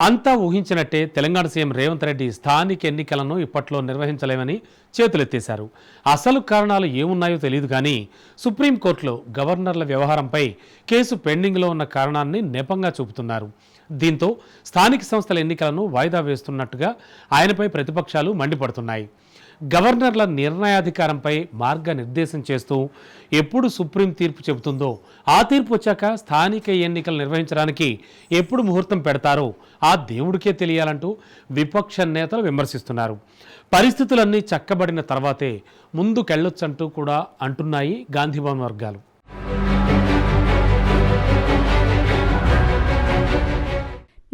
అంతా ఊహించినట్టే తెలంగాణ సీఎం రేవంత్ రెడ్డి స్థానిక ఎన్నికలను ఇప్పట్లో నిర్వహించలేమని చేతులెత్తేశారు. అసలు కారణాలు ఏమున్నాయో తెలియదు కానీ సుప్రీంకోర్టులో గవర్నర్ల వ్యవహారంపై కేసు పెండింగ్లో ఉన్న కారణాన్ని నెపంగా చూపుతున్నారు. దీంతో స్థానిక సంస్థల ఎన్నికలను వాయిదా వేస్తున్నట్టుగా ఆయనపై ప్రతిపక్షాలు మండిపడుతున్నాయి. గవర్నర్ల నిర్ణయాధికారంపై మార్గనిర్దేశం చేస్తూ ఎప్పుడు సుప్రీం తీర్పు చెబుతుందో, ఆ తీర్పు వచ్చాక స్థానిక ఎన్నికలు నిర్వహించడానికి ఎప్పుడు ముహూర్తం పెడతారో ఆ దేవుడికే తెలియాలంటూ విపక్ష నేతలు విమర్శిస్తున్నారు. పరిస్థితులన్నీ చక్కబడిన తర్వాతే ముందుకెళ్లొచ్చంటూ కూడా అంటున్నాయి గాంధీభవన్ వర్గాలు.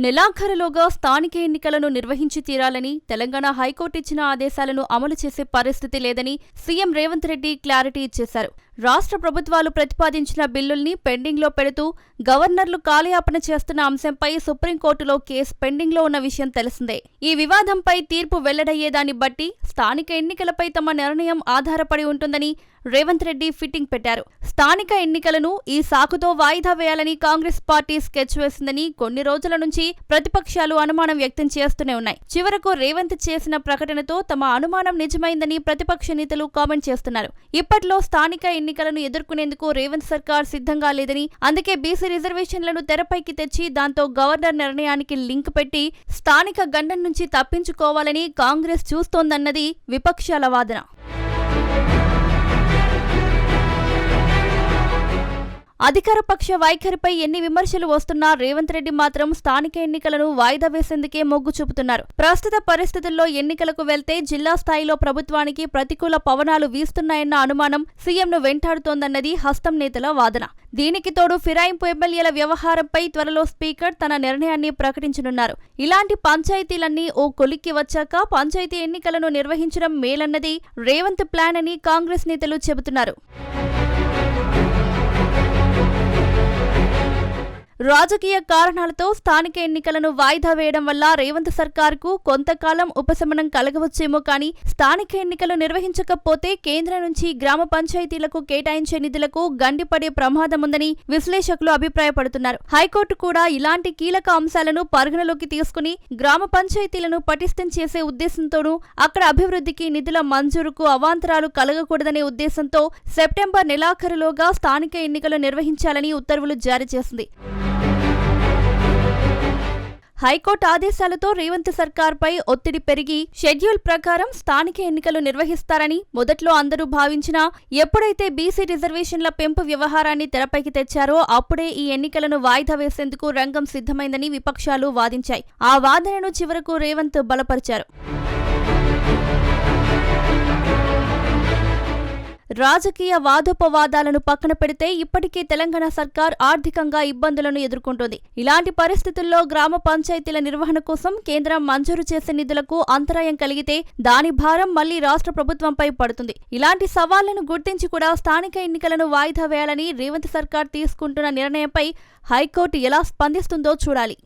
నెలాఖరులోగా స్థానిక ఎన్నికలను నిర్వహించి తీరాలని తెలంగాణ హైకోర్టు ఇచ్చిన ఆదేశాలను అమలు చేసే పరిస్థితి లేదని సీఎం రేవంత్ రెడ్డి క్లారిటీ ఇచ్చేశారు. రాష్ట్ర ప్రభుత్వాలు ప్రతిపాదించిన బిల్లుల్ని పెండింగ్లో పెడుతూ గవర్నర్లు కాలయాపన చేస్తున్న అంశంపై సుప్రీంకోర్టులో కేసు పెండింగ్లో ఉన్న విషయం తెలిసిందే. ఈ వివాదంపై తీర్పు వెల్లడయ్యేదాన్ని బట్టి స్థానిక ఎన్నికలపై తమ నిర్ణయం ఆధారపడి ఉంటుందని రేవంత్ రెడ్డి ఫిట్టింగ్ పెట్టారు. స్థానిక ఎన్నికలను ఈ సాకుతో వాయిదా వేయాలని కాంగ్రెస్ పార్టీ స్కెచ్ వేసిందని కొన్ని రోజుల నుంచి ప్రతిపక్షాలు అనుమానం వ్యక్తం చేస్తూనే ఉన్నాయి. చివరకు రేవంత్ చేసిన ప్రకటనతో తమ అనుమానం నిజమైందని ప్రతిపక్ష నేతలు కామెంట్ చేస్తున్నారు. ఇప్పట్లో స్థానిక ఎన్నికలను ఎదుర్కొనేందుకు రేవంత్ సర్కార్ సిద్ధంగా లేదని, అందుకే బీసీ రిజర్వేషన్లను తెరపైకి తెచ్చి దాంతో గవర్నర్ నిర్ణయానికి లింక్ పెట్టి స్థానిక గండం నుంచి తప్పించుకోవాలని కాంగ్రెస్ చూస్తోందన్నది విపక్షాల వాదన. అధికార పక్ష వైఖరిపై ఎన్ని విమర్శలు వస్తున్నా రేవంత్ రెడ్డి మాత్రం స్థానిక ఎన్నికలను వాయిదా వేసేందుకే మొగ్గు చూపుతున్నారు. ప్రస్తుత పరిస్థితుల్లో ఎన్నికలకు వెళ్తే జిల్లా స్థాయిలో ప్రభుత్వానికి ప్రతికూల పవనాలు వీస్తున్నాయన్న అనుమానం సీఎంను వెంటాడుతోందన్నది హస్తం నేతల వాదన. దీనికి తోడు ఫిరాయింపు ఎమ్మెల్యేల వ్యవహారంపై త్వరలో స్పీకర్ తన నిర్ణయాన్ని ప్రకటించనున్నారు. ఇలాంటి పంచాయతీలన్నీ ఓ కొలిక్కి వచ్చాక పంచాయతీ ఎన్నికలను నిర్వహించడం మేలన్నది రేవంత్ ప్లాన్ అని కాంగ్రెస్ నేతలు చెబుతున్నారు. రాజకీయ కారణాలతో స్థానిక ఎన్నికలను వాయిదా వేయడం వల్ల రేవంత్ సర్కార్కు కొంతకాలం ఉపశమనం కలగవచ్చేమో కానీ స్థానిక ఎన్నికలు నిర్వహించకపోతే కేంద్రం నుంచి గ్రామ పంచాయతీలకు కేటాయించే నిధులకు గండిపడే ప్రమాదముందని విశ్లేషకులు అభిప్రాయపడుతున్నారు. హైకోర్టు కూడా ఇలాంటి కీలక అంశాలను పరిగణలోకి తీసుకుని గ్రామ పంచాయతీలను పటిష్టం చేసే ఉద్దేశంతోనూ అక్కడ అభివృద్ధికి నిధుల మంజూరుకు అవాంతరాలు కలగకూడదనే ఉద్దేశంతో సెప్టెంబర్ నెలాఖరులోగా స్థానిక ఎన్నికలు నిర్వహించాలని ఉత్తర్వులు జారీ చేసింది. హైకోర్టు ఆదేశాలతో రేవంత్ సర్కార్పై ఒత్తిడి పెరిగి షెడ్యూల్ ప్రకారం స్థానిక ఎన్నికలు నిర్వహిస్తారని మొదట్లో అందరూ భావించినా ఎప్పుడైతే బీసీ రిజర్వేషన్ల పెంపు వ్యవహారాన్ని తెరపైకి తెచ్చారో అప్పుడే ఈ ఎన్నికలను వాయిదా వేసేందుకు రంగం సిద్ధమైందని విపక్షాలు వాదించాయి. ఆ వాదనను చివరకు రేవంత్ బలపరిచారు. రాజకీయ వాదోపవాదాలను పక్కన పెడితే ఇప్పటికే తెలంగాణ సర్కార్ ఆర్థికంగా ఇబ్బందులను ఎదుర్కొంటోంది. ఇలాంటి పరిస్థితుల్లో గ్రామ పంచాయతీల నిర్వహణ కోసం కేంద్రం మంజూరు చేసే నిధులకు అంతరాయం కలిగితే దాని భారం మళ్లీ రాష్ట్ర ప్రభుత్వంపై పడుతుంది. ఇలాంటి సవాళ్లను గుర్తించి కూడా స్థానిక ఎన్నికలను వాయిదా వేయాలని రేవంత్ సర్కార్ తీసుకుంటున్న నిర్ణయంపై హైకోర్టు ఎలా స్పందిస్తుందో చూడాలి.